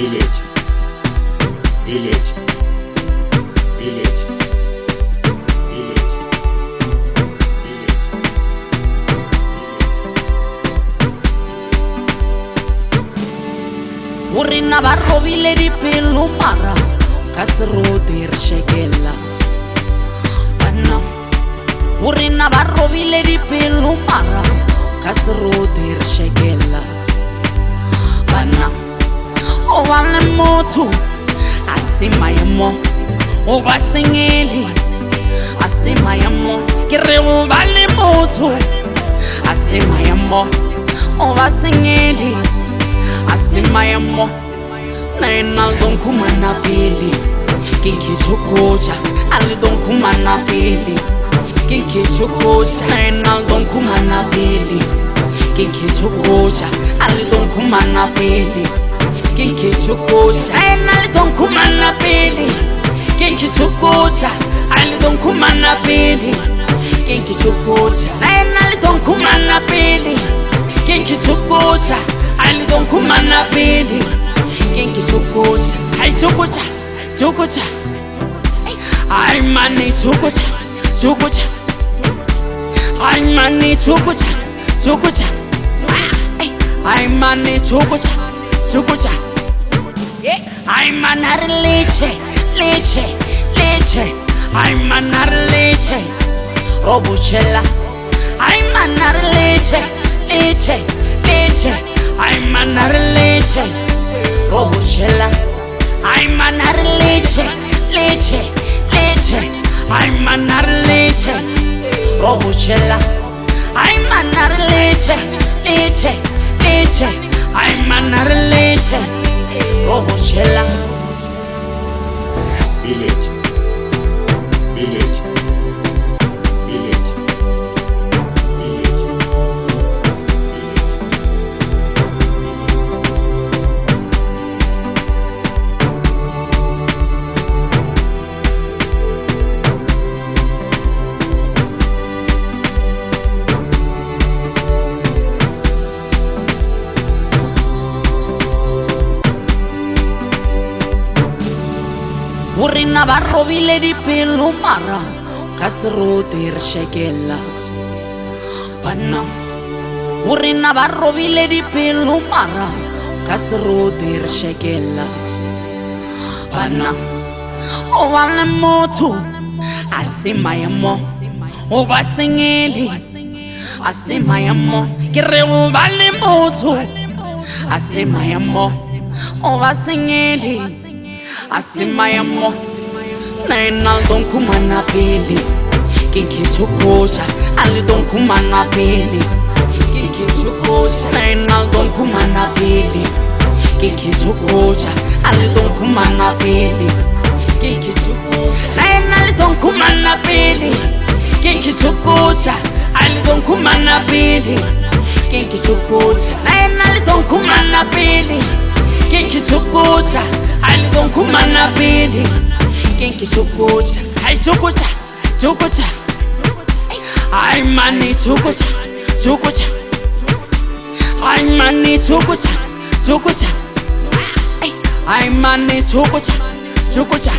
Village, village, village, village, village. Urina va Robile Dipelo mara kasroti rshekela bana. Urina va Robile Dipelo mara kasroti rshekela bana. O vale motu asimayamo o basengeli asimayamo kire o vale motu asimayamo o basengeli asimayamo na enaldon kumana pili kinki Tjokotja alidon kumana pili kinki Tjokotja na enaldon kumana pili kinki Tjokotja alidon kumana pili kinki Tjokotja na enaldon kumana pili kinki Tjokotja alidon kumana pili kinki Tjokotja na enaldon kumana pili kinki Tjokotja alidon kumana pili kinki Tjokotja. Hey Tjokotja, Tjokotja. Ay mani Tjokotja, Tjokotja. Ay mani Tjokotja, Tjokotja. Ay mani Tjokotja, Tjokotja. Ay manar leche, leche, leche. Ay manar leche, robuchela. Ay manar leche, leche, leche. Ay manar leche, robuchela. Ay manar leche, leche, leche. Ay manar leche, robuchela. Ay manar leche, leche, leche. Ay manar leche, robuchela. Village, village, village, village, village. Urina va Robile Dipelo mara kasroti rshekela bana. Urina va Robile Dipelo mara kasroti rshekela bana. O vale motu asimayamo o basengeli asimayamo kire o vale motu asimayamo o basengeli asimayamo na enaldon kumana pili kinki Tjokotja alidon kumana pili kinki Tjokotja na enaldon kumana pili kinki Tjokotja alidon kumana pili kinki Tjokotja na enaldon kumana pili kinki Tjokotja alidon kumana pili kinki Tjokotja na enaldon kumana pili kinki Tjokotja alidon kumana pili kinki Tjokotja. Hey Tjokotja, Tjokotja. Ay mani Tjokotja, Tjokotja. Ay mani Tjokotja, Tjokotja. Ay mani Tjokotja, Tjokotja.